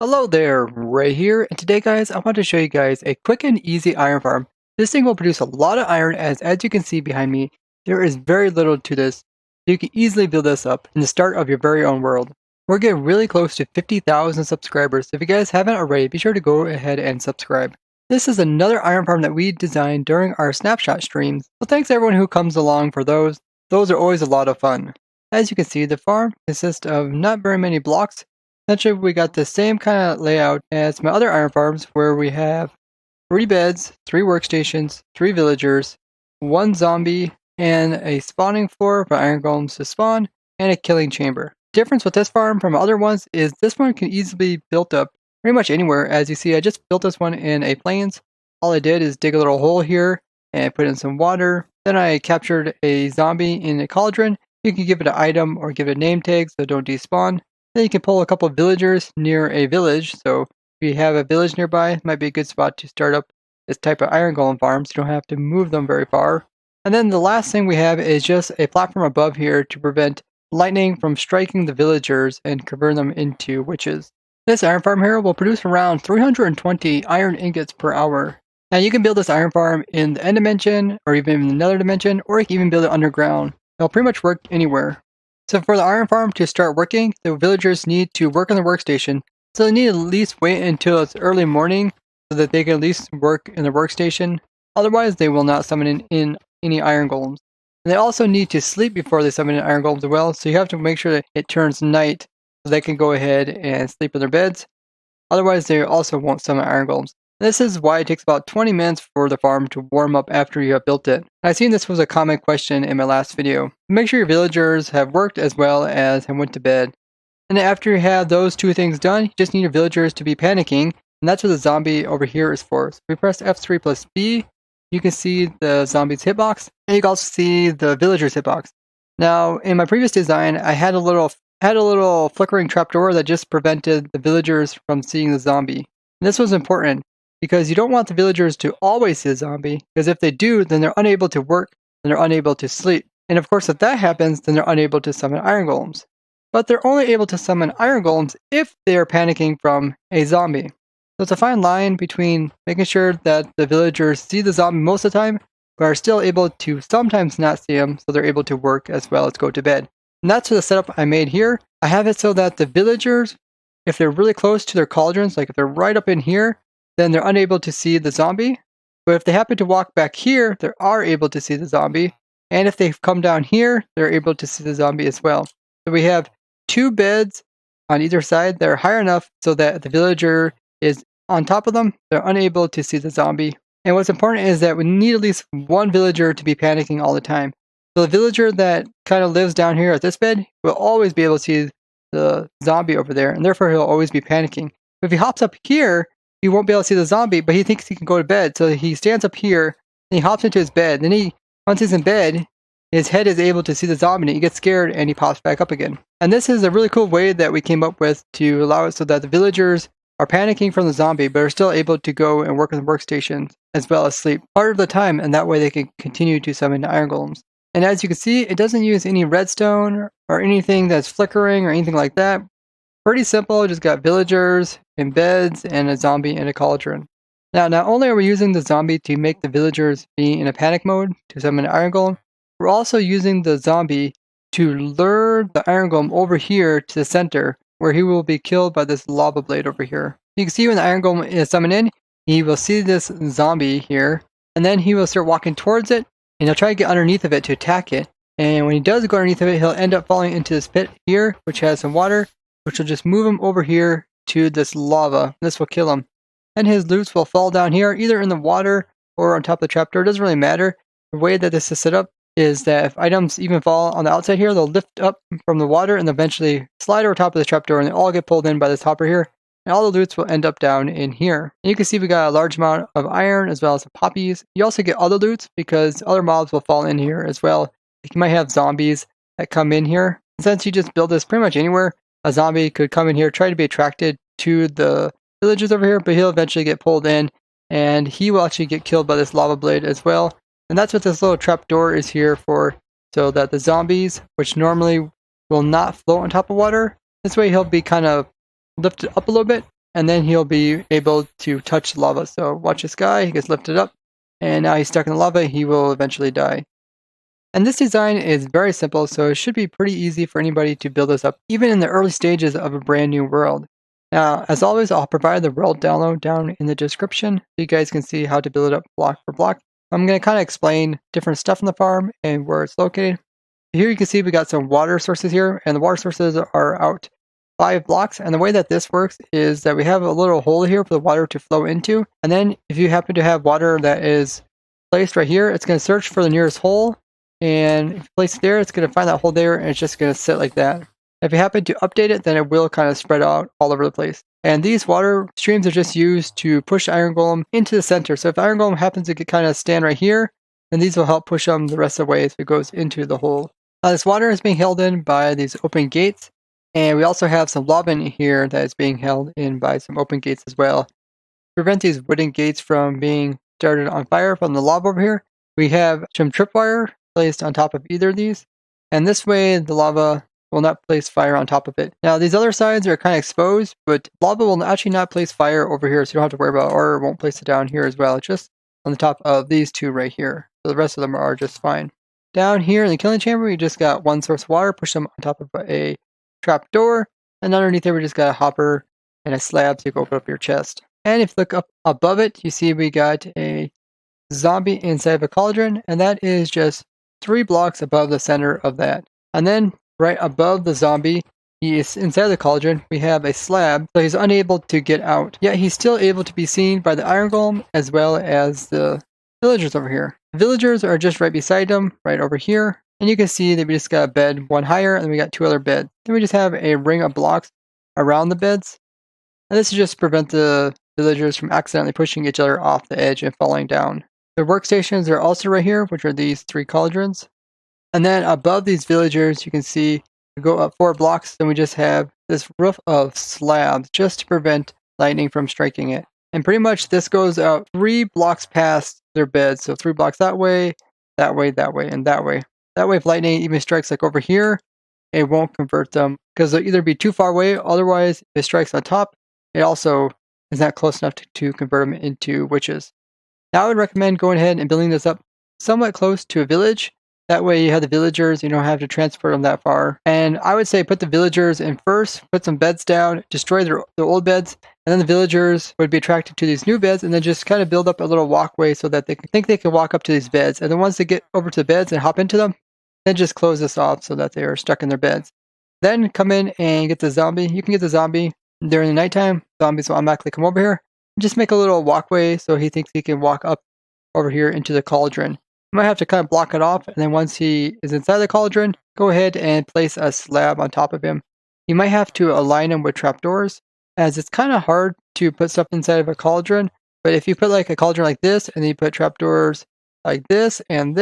Hello there, Ray here, and today guys, I want to show you guys a quick and easy iron farm. This thing will produce a lot of iron as you can see behind me, there is very little to this. You can easily build this up in the start of your very own world. We're getting really close to 50,000 subscribers, so if you guys haven't already, be sure to go ahead and subscribe. This is another iron farm that we designed during our snapshot streams, so thanks everyone who comes along for those. Those are always a lot of fun. As you can see, the farm consists of not very many blocks. Essentially, we got the same kind of layout as my other iron farms where we have 3 beds, 3 workstations, 3 villagers, 1 zombie, and a spawning floor for iron golems to spawn, and a killing chamber. Difference with this farm from other ones is this one can easily be built up pretty much anywhere. As you see, I just built this one in a plains. All I did is dig a little hole here and put in some water. Then I captured a zombie in a cauldron. You can give it an item or give it a name tag so don't despawn. Then you can pull a couple of villagers near a village, so if you have a village nearby, it might be a good spot to start up this type of iron golem farm so you don't have to move them very far. And then the last thing we have is just a platform above here to prevent lightning from striking the villagers and convert them into witches. This iron farm here will produce around 320 iron ingots per hour. Now you can build this iron farm in the end dimension or even in another dimension, or you can even build it underground. It'll pretty much work anywhere. So for the iron farm to start working, the villagers need to work on the workstation. So they need to at least wait until it's early morning so that they can at least work in the workstation. Otherwise, they will not summon in any iron golems. And they also need to sleep before they summon in iron golems as well. So you have to make sure that it turns night so they can go ahead and sleep in their beds. Otherwise, they also won't summon iron golems. This is why it takes about 20 minutes for the farm to warm up after you have built it. I've seen this was a common question in my last video. Make sure your villagers have worked as well as have went to bed. And after you have those two things done, you just need your villagers to be panicking, and that's what the zombie over here is for. So if we press F3 plus B, you can see the zombie's hitbox, and you can also see the villager's hitbox. Now, in my previous design, I had a little flickering trapdoor that just prevented the villagers from seeing the zombie. And this was important, because you don't want the villagers to always see a zombie, because if they do, then they're unable to work, and they're unable to sleep. And of course, if that happens, then they're unable to summon iron golems. But they're only able to summon iron golems if they are panicking from a zombie. So it's a fine line between making sure that the villagers see the zombie most of the time, but are still able to sometimes not see them, so they're able to work as well as go to bed. And that's the setup I made here. I have it so that the villagers, if they're really close to their cauldrons, like if they're right up in here, then they're unable to see the zombie. But if they happen to walk back here, they are able to see the zombie. And if they come down here, they're able to see the zombie as well. So we have 2 beds on either side that are high enough so that the villager is on top of them. They're unable to see the zombie. And what's important is that we need at least 1 villager to be panicking all the time. So the villager that kind of lives down here at this bed will always be able to see the zombie over there, and therefore he'll always be panicking. But if he hops up here, he won't be able to see the zombie, but he thinks he can go to bed. So he stands up here, and he hops into his bed. Then once he's in bed, his head is able to see the zombie, and he gets scared, and he pops back up again. And this is a really cool way that we came up with to allow it so that the villagers are panicking from the zombie, but are still able to go and work on the workstation as well as sleep part of the time, and that way they can continue to summon iron golems. And as you can see, it doesn't use any redstone or anything that's flickering or anything like that. Pretty simple, just got villagers in beds and a zombie in a cauldron. Now, not only are we using the zombie to make the villagers be in a panic mode to summon an iron golem, we're also using the zombie to lure the iron golem over here to the center, where he will be killed by this lava blade over here. You can see when the iron golem is summoned in, he will see this zombie here, and then he will start walking towards it, and he'll try to get underneath of it to attack it. And when he does go underneath of it, he'll end up falling into this pit here, which has some water, which will just move him over here to this lava. This will kill him. And his loots will fall down here, either in the water or on top of the trapdoor. It doesn't really matter. The way that this is set up is that if items even fall on the outside here, they'll lift up from the water and eventually slide over top of the trapdoor, and they all get pulled in by this hopper here. And all the loots will end up down in here. And you can see we got a large amount of iron as well as the poppies. You also get other loots because other mobs will fall in here as well. You might have zombies that come in here. And since you just build this pretty much anywhere, a zombie could come in here, try to be attracted to the villagers over here, but he'll eventually get pulled in, and he will actually get killed by this lava blade as well. And that's what this little trap door is here for, so that the zombies, which normally will not float on top of water, this way he'll be kind of lifted up a little bit, and then he'll be able to touch the lava. So watch this guy, he gets lifted up, and now he's stuck in the lava, he will eventually die. And this design is very simple, so it should be pretty easy for anybody to build this up, even in the early stages of a brand new world. Now, as always, I'll provide the world download down in the description so you guys can see how to build it up block for block. I'm going to kind of explain different stuff in the farm and where it's located. Here you can see we got some water sources here, and the water sources are out 5 blocks. And the way that this works is that we have a little hole here for the water to flow into. And then if you happen to have water that is placed right here, it's going to search for the nearest hole. And if you place it there, it's going to find that hole there, and it's just going to sit like that. If you happen to update it, then it will kind of spread out all over the place. And these water streams are just used to push Iron Golem into the center. So if Iron Golem happens to kind of stand right here, then these will help push them the rest of the way as it goes into the hole. This water is being held in by these open gates. And we also have some lava in here that is being held in by some open gates as well. To prevent these wooden gates from being started on fire from the lava over here, we have some tripwire placed on top of either of these, and this way the lava will not place fire on top of it. Now these other sides are kind of exposed, but lava will actually not place fire over here, so you don't have to worry about it, or it won't place it down here as well, just on the top of these two right here. So the rest of them are just fine. Down here in the killing chamber, we just got one source of water, push them on top of a trap door, and underneath there we just got a hopper and a slab to go open up your chest. And if you look up above it, you see we got a zombie inside of a cauldron, and that is just 3 blocks above the center of that. And then right above the zombie, he is inside the cauldron, we have a slab, so he's unable to get out. Yet he's still able to be seen by the Iron Golem as well as the villagers over here. The villagers are just right beside him, right over here. And you can see that we just got a bed one higher, and we got 2 other beds. Then we just have a ring of blocks around the beds. And this is just to prevent the villagers from accidentally pushing each other off the edge and falling down. The workstations are also right here, which are these 3 cauldrons. And then above these villagers, you can see we go up 4 blocks, then we just have this roof of slabs just to prevent lightning from striking it. And pretty much this goes out 3 blocks past their beds. So 3 blocks that way, that way, that way, and that way. That way if lightning even strikes like over here, it won't convert them because they'll either be too far away, otherwise if it strikes on top, it also is not close enough to convert them into witches. Now I would recommend going ahead and building this up somewhat close to a village. That way you have the villagers, you don't have to transport them that far. And I would say put the villagers in first, put some beds down, destroy their old beds, and then the villagers would be attracted to these new beds, and then just kind of build up a little walkway so that they can walk up to these beds. And then once they get over to the beds and hop into them, then just close this off so that they are stuck in their beds. Then come in and get the zombie. You can get the zombie during the nighttime. Zombies will automatically come over here. Just make a little walkway so he thinks he can walk up over here into the cauldron. You might have to kind of block it off, and then once he is inside the cauldron, go ahead and place a slab on top of him. You might have to align him with trapdoors, as it's kind of hard to put stuff inside of a cauldron. But if you put like a cauldron like this, and then you put trapdoors like this, and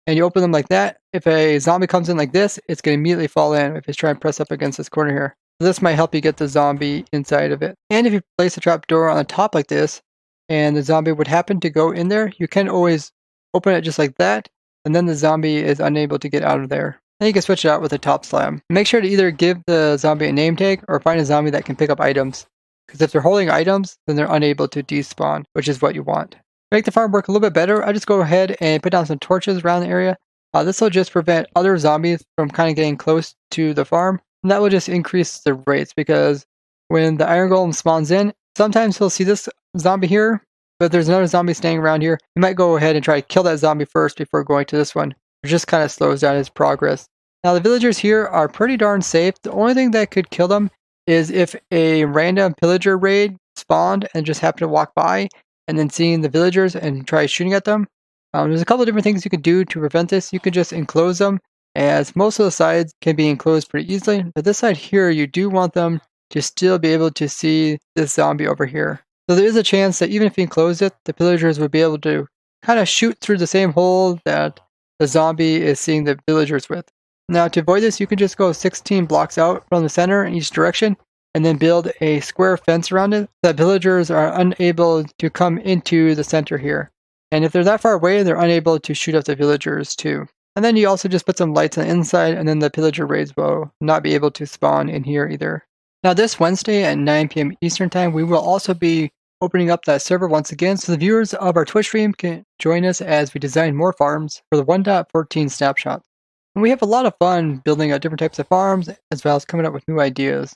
you open them like that, if a zombie comes in like this, it's going to immediately fall in if it's trying to press up against this corner here. So this might help you get the zombie inside of it. And if you place a trapdoor on the top like this, and the zombie would happen to go in there, you can always open it just like that, and then the zombie is unable to get out of there. Then you can switch it out with a top slab. Make sure to either give the zombie a name tag or find a zombie that can pick up items. Because if they're holding items, then they're unable to despawn, which is what you want. To make the farm work a little bit better, I just go ahead and put down some torches around the area. This will just prevent other zombies from kind of getting close to the farm. And that will just increase the rates, because when the Iron Golem spawns in, sometimes he'll see this zombie here, but if there's another zombie staying around here, he might go ahead and try to kill that zombie first before going to this one. It just kind of slows down his progress. Now the villagers here are pretty darn safe. The only thing that could kill them is if a random pillager raid spawned and just happened to walk by and then seeing the villagers and try shooting at them. There's a couple of different things you could do to prevent this. You could just enclose them, as most of the sides can be enclosed pretty easily. But this side here, you do want them to still be able to see this zombie over here. So there is a chance that even if you enclose it, the pillagers would be able to kind of shoot through the same hole that the zombie is seeing the villagers with. Now to avoid this, you can just go 16 blocks out from the center in each direction, and then build a square fence around it so that villagers are unable to come into the center here. And if they're that far away, they're unable to shoot at the villagers too. And then you also just put some lights on the inside, and then the pillager raids will not be able to spawn in here either. Now this Wednesday at 9 p.m. Eastern Time, we will also be opening up that server once again so the viewers of our Twitch stream can join us as we design more farms for the 1.14 snapshots. And we have a lot of fun building out different types of farms as well as coming up with new ideas.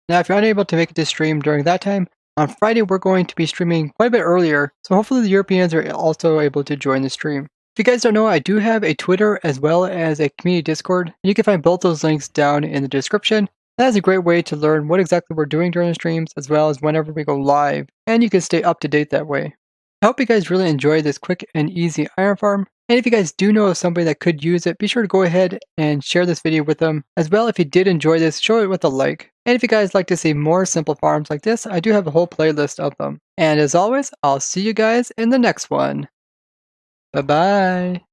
Now if you're unable to make it to stream during that time, on Friday we're going to be streaming quite a bit earlier, so hopefully the Europeans are also able to join the stream. If you guys don't know, I do have a Twitter as well as a community Discord, and you can find both those links down in the description. That is a great way to learn what exactly we're doing during the streams, as well as whenever we go live, and you can stay up to date that way. I hope you guys really enjoyed this quick and easy iron farm, and if you guys do know of somebody that could use it, be sure to go ahead and share this video with them. As well, if you did enjoy this, show it with a like. And if you guys like to see more simple farms like this, I do have a whole playlist of them. And as always, I'll see you guys in the next one. Bye bye.